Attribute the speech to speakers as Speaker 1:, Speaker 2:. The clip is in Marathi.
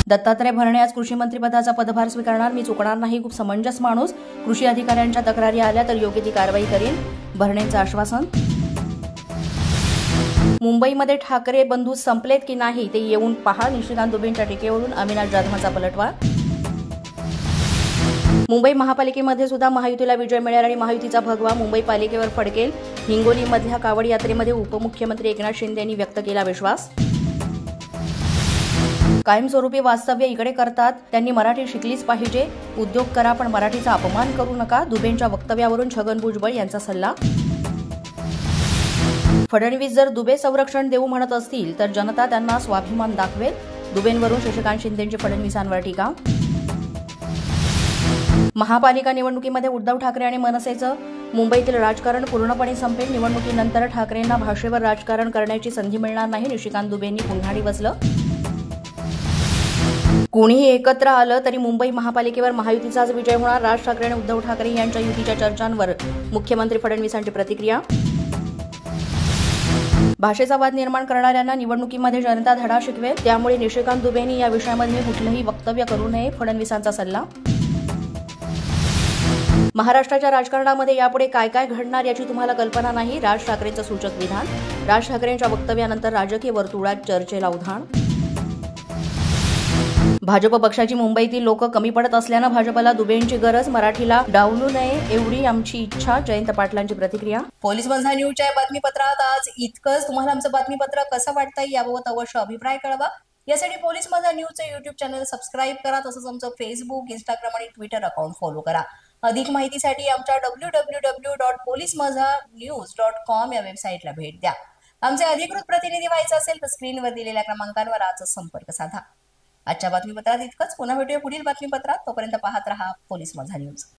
Speaker 1: दत्तात्रय भरणे आज कृषी मंत्रिपदाचा पदभार स्वीकारणार. मी चुकणार नाही, खूप समंजस माणूस. कृषी अधिकाऱ्यांच्या तक्रारी आल्या तर योग्य ती कारवाई करीन, भरणेंचं आश्वासन. मुंबईमध्ये ठाकरे बंधू संपलेत की नाही ते येऊन पहा. निशिकांत दुबेंच्या टीकेवरून अविनाश जाधवाचा पलटवार. मुंबई महापालिकेमध्ये सुद्धा महायुतीला विजय मिळेल आणि महायुतीचा भगवा मुंबई पालिकेवर फडकेल. हिंगोलीमधल्या कावड यात्रेमध्ये उपमुख्यमंत्री एकनाथ शिंदे यांनी व्यक्त केला विश्वास. कायमस्वरूपी वास्तव्य इकडे करतात, त्यांनी मराठी शिकलीच पाहिजे. उद्योग करा पण मराठीचा अपमान करू नका. दुबेंच्या वक्तव्यावरून छगन भुजबळ यांचा सल्ला. फडणवीस जर दुबे संरक्षण देऊ म्हणत असतील तर जनता त्यांना स्वाभिमान दाखवेल. दुबेंवरून शशिकांत शिंदेंची फडणवीसांवर टीका. महापालिका निवडणुकीमध्ये उद्धव ठाकरे आणि मनसेचं मुंबईतील राजकारण पूर्णपणे संपेल. निवडणुकीनंतर ठाकरेंना भाषेवर राजकारण करण्याची संधी मिळणार नाही. निशिकांत दुबेंनी पुन्हा डिवचलं. कोणीही एकत्र आलं तरी मुंबई महापालिकेवर महायुतीचाच विजय होणार. राज ठाकरे आणि उद्धव ठाकरे यांच्या युतीच्या चर्चांवर मुख्यमंत्री फडणवीसांची प्रतिक्रिया. भाषेचा वाद निर्माण करणाऱ्यांना निवडणुकीमध्ये जनता धडा शिकवेल, त्यामुळे निशिकांत दुबेंनी या विषयामध्ये कुठलंही वक्तव्य करू नये, फडणवीसांचा सल्ला. महाराष्ट्राच्या राजकारणामध्ये यापुढे काय काय घडणार याची तुम्हाला कल्पना नाही, राज ठाकरेंचं सूचक विधान. राज ठाकरेंच्या वक्तव्यानंतर राजकीय वर्तुळात चर्चेला उधाण. भाजप पक्षाची मुंबईतील लोक कमी पडत असल्यानं भाजपला दुबेंची गरज, मराठीला डावलू नये एवढी आमची इच्छा, जयंत पाटलांची प्रतिक्रिया. पोलीस माझा न्यूजच्या बातमीपत्रात आज इतकंच. तुम्हाला आमचं बातमीपत्र कसं वाटतंय याबाबत अवश्य अभिप्राय कळवा. यासाठी पोलीस माझा न्यूजचं युट्यूब चॅनल सबस्क्राईब करा. तसंच आमचं फेसबुक, इंस्टाग्राम आणि ट्विटर अकाउंट फॉलो करा. अधिक माहितीसाठी आमच्या www.policemazhanews.com या वेबसाईटला भेट द्या. आमचे अधिकृत प्रतिनिधी व्हायचं असेल तर स्क्रीनवर दिलेल्या क्रमांकांवर आजच संपर्क साधा. आजच्या बातमीपत्रात इतकंच. पुन्हा भेटूया पुढील बातमीपत्रात. तोपर्यंत पाहत रहा पोलीस माझा न्यूज.